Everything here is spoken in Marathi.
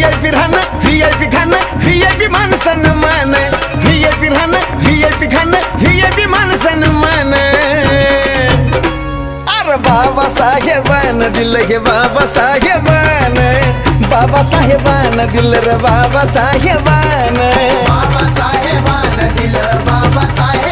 VIP राहणं VIP खाणं VIP मान सन्मान VIP राहणं VIP खाणं VIP मान सन्मान अरे बाबासाहेबानं दिलं गे बाबासाहेबानं बाबासाहेबानं दिलं रे बाबासाहेबानं बाबासाहेबानं दिलं बाबासाहेब